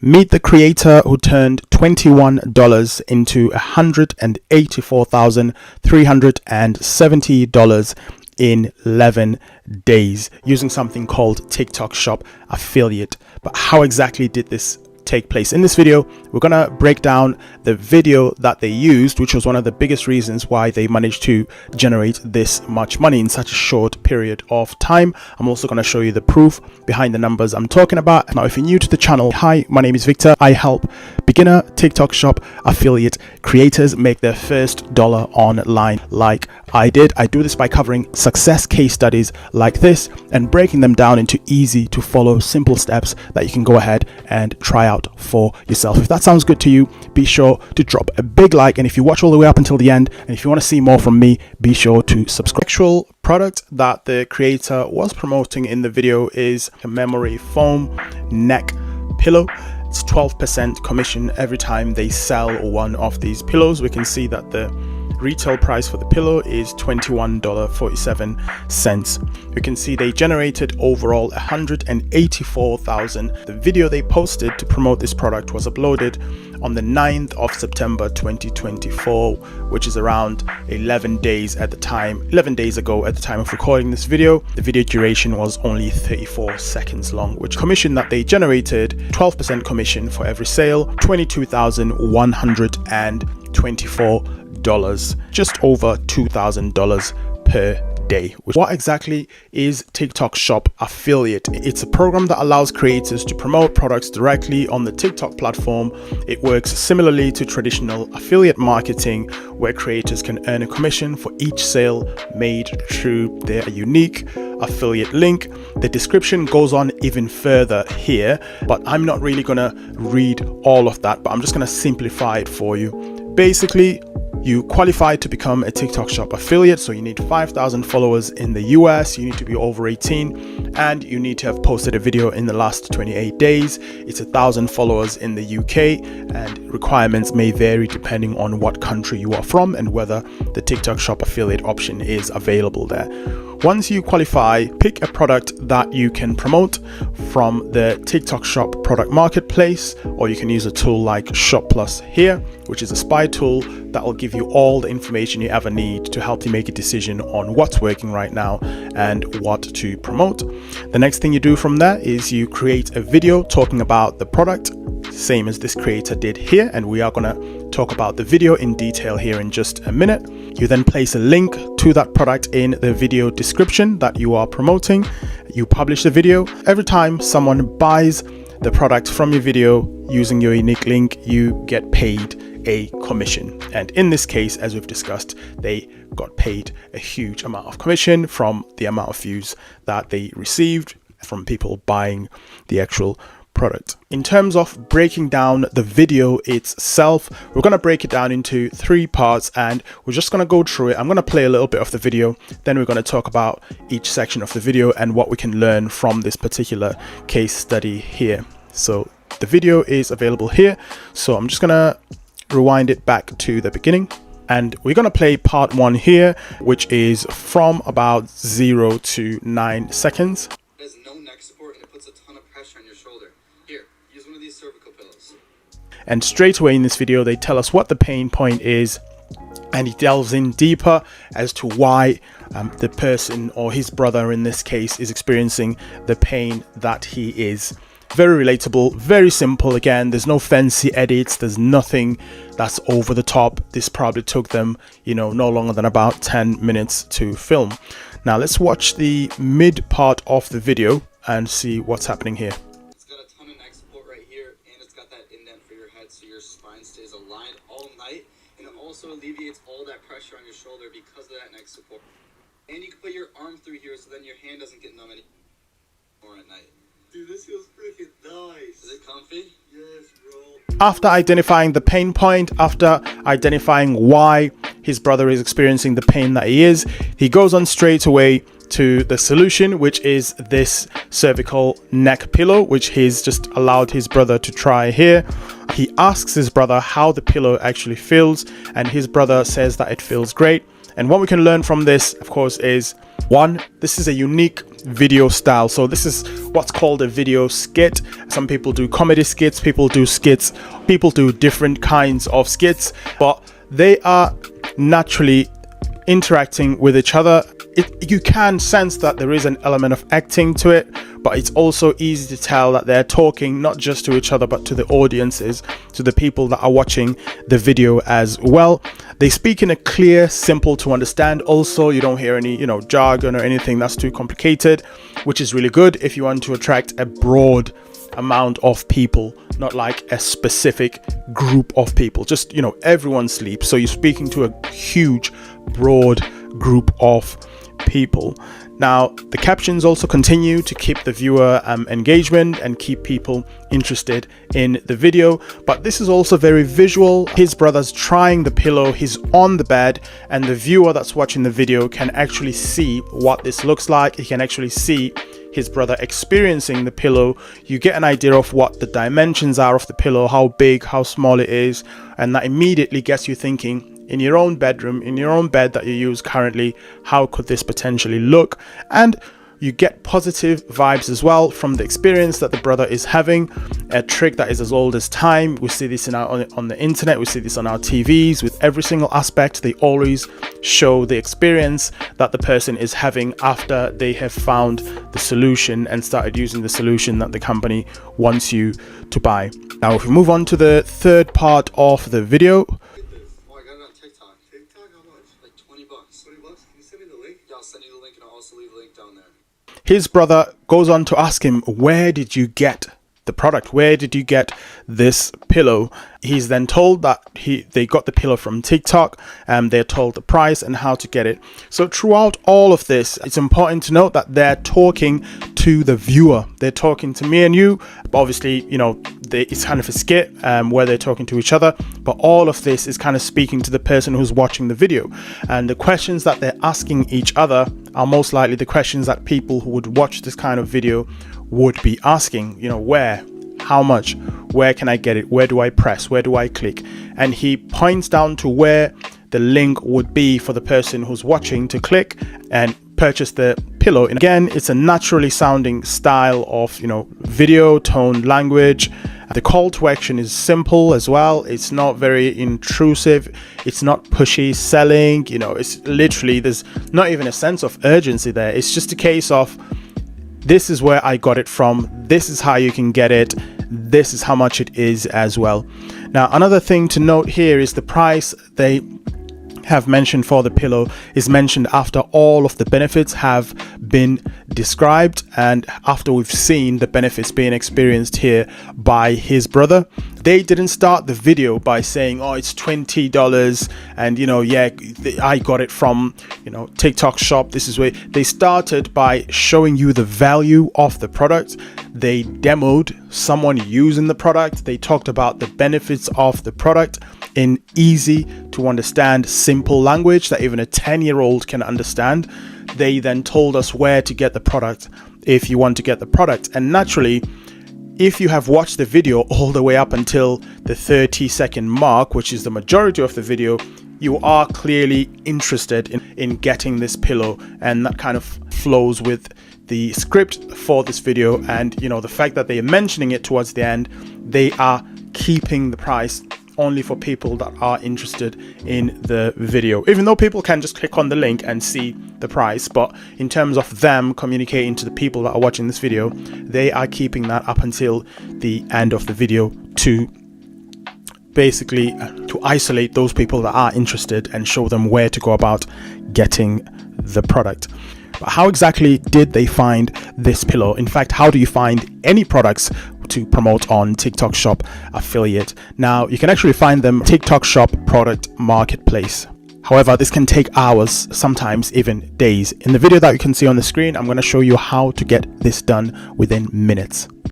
Meet the creator who turned $21 into $184,370 in 11 days using something called TikTok Shop Affiliate. But how exactly did this take place? In this video, we're gonna break down the video that they used, which was one of the biggest reasons why they managed to generate this much money in such a short period of time. I'm also going to show you the proof behind the numbers I'm talking about. Now, if you're new to the channel, hi, my name is Victor. I help beginner TikTok Shop affiliate creators make their first dollar online like I did. I do this by covering success case studies like this and breaking them down into easy to follow simple steps that you can go ahead and try out for yourself. If that sounds good to you, be sure to drop a big like, and if you watch all the way up until the end and if you want to see more from me, be sure to subscribe. The actual product that the creator was promoting in the video is a memory foam neck pillow. It's 12% commission every time they sell one of these pillows. We can see that the retail price for the pillow is $21.47. You can see they generated overall $184,000. The video they posted to promote this product was uploaded on the 9th of September 2024, which is around 11 days ago at the time of recording this video. The video duration was only 34 seconds long, which commission that they generated, 12% commission for every sale, $22,124. Just over $2,000 per day. What exactly is TikTok Shop Affiliate? It's a program that allows creators to promote products directly on the TikTok platform. It works similarly to traditional affiliate marketing, where creators can earn a commission for each sale made through their unique affiliate link. The description goes on even further here, but I'm not really gonna read all of that, but I'm just gonna simplify it for you. Basically, you qualify to become a TikTok Shop affiliate, so you need 5,000 followers in the US, you need to be over 18, and you need to have posted a video in the last 28 days. It's 1,000 followers in the UK, and requirements may vary depending on what country you are from and whether the TikTok Shop affiliate option is available there. Once you qualify, pick a product that you can promote from the TikTok Shop product marketplace, or you can use a tool like Shop Plus here, which is a spy tool that will give you all the information you ever need to help you make a decision on what's working right now and what to promote. The next thing you do from there is you create a video talking about the product, same as this creator did here, and we are going to talk about the video in detail here in just a minute. You then place a link to that product in the video description that you are promoting. You publish the video. Every time someone buys the product from your video using your unique link, you get paid a commission. And in this case, as we've discussed, they got paid a huge amount of commission from the amount of views that they received from people buying the actual product. In terms of breaking down the video itself, we're going to break it down into 3 parts, and we're just going to go through it. I'm going to play a little bit of the video, then we're going to talk about each section of the video and what we can learn from this particular case study here. So the video is available here, so I'm just going to rewind it back to the beginning, and we're going to play part 1 here, which is from about 0 to 9 seconds. There's no neck support and it puts a ton of pressure on your shoulder. Here, use one of these cervical pillows. And straight away in this video, they tell us what the pain point is, and he delves in deeper as to why the person, or his brother in this case, is experiencing the pain that he is. Very relatable, very simple. Again, there's no fancy edits, there's nothing that's over the top. This probably took them, no longer than about 10 minutes to film. Now let's watch the mid part of the video and see what's happening here. It's got a ton of neck support right here, and it's got that indent for your head so your spine stays aligned all night, and it also alleviates all that pressure on your shoulder because of that neck support. And you can put your arm through here so then your hand doesn't get numb anymore at night. Dude, this feels freaking nice. Is it comfy? Yes, bro. After identifying the pain point, after identifying why his brother is experiencing the pain that he is, he goes on straight away to the solution, which is this cervical neck pillow, which he's just allowed his brother to try here. He asks his brother how the pillow actually feels, and his brother says that it feels great. And what we can learn from this, of course, is one, this is a unique video style. So this is what's called a video skit. Some people do comedy skits, people do skits, people do different kinds of skits, but they are naturally interacting with each other. You can sense that there is an element of acting to it, but it's also easy to tell that they're talking not just to each other but to the audiences, to the people that are watching the video as well. They speak in a clear, simple to understand. Also, you don't hear any jargon or anything that's too complicated, which is really good if you want to attract a broad amount of people, not like a specific group of people. Just everyone sleeps, so you're speaking to a huge broad group of people. Now the captions also continue to keep the viewer engagement and keep people interested in the video, but this is also very visual. His brother's trying the pillow, he's on the bed, and the viewer that's watching the video can actually see what this looks like. He can actually see his brother experiencing the pillow. You get an idea of what the dimensions are of the pillow, how big, how small it is, and that immediately gets you thinking, in your own bedroom, in your own bed that you use currently, how could this potentially look? And you get positive vibes as well from the experience that the brother is having, a trick that is as old as time. We see this on the internet, we see this on our TVs. With every single aspect, they always show the experience that the person is having after they have found the solution and started using the solution that the company wants you to buy. Now if we move on to the third part of the video. His brother goes on to ask him, where did you get the product? Where did you get this pillow? He's then told that they got the pillow from TikTok, and they're told the price and how to get it. So throughout all of this, it's important to note that they're talking to the viewer. They're talking to me and you. But obviously, it's kind of a skit where they're talking to each other, but all of this is kind of speaking to the person who's watching the video. And the questions that they're asking each other are most likely the questions that people who would watch this kind of video would be asking. Where, how much, where can I get it, where do I press, where do I click? And he points down to where the link would be for the person who's watching to click and purchase the pillow. And again, it's a naturally sounding style of video, tone, language. The call to action is simple as well. It's not very intrusive, it's not pushy selling. It's literally, there's not even a sense of urgency there. It's just a case of, this is where I got it from, this is how you can get it, this is how much it is as well. Now another thing to note here is the price they have mentioned for the pillow is mentioned after all of the benefits have been described and after we've seen the benefits being experienced here by his brother. They didn't start the video by saying, oh, it's $20 and I got it from TikTok shop. This is where they started by showing you the value of the product. They demoed someone using the product. They talked about the benefits of the product in easy to understand, simple language that even a 10-year-old can understand. They then told us where to get the product if you want to get the product. And naturally, if you have watched the video all the way up until the 30-second mark, which is the majority of the video, you are clearly interested in getting this pillow, and that kind of flows with the script for this video. And the fact that they are mentioning it towards the end, they are keeping the price only for people that are interested in the video, even though people can just click on the link and see the price. But in terms of them communicating to the people that are watching this video, they are keeping that up until the end of the video to basically to isolate those people that are interested and show them where to go about getting the product. But how exactly did they find this pillow? In fact, how do you find any products to promote on TikTok Shop Affiliate? Now, you can actually find them TikTok Shop Product Marketplace. However, this can take hours, sometimes even days. In the video that you can see on the screen, I'm going to show you how to get this done within minutes.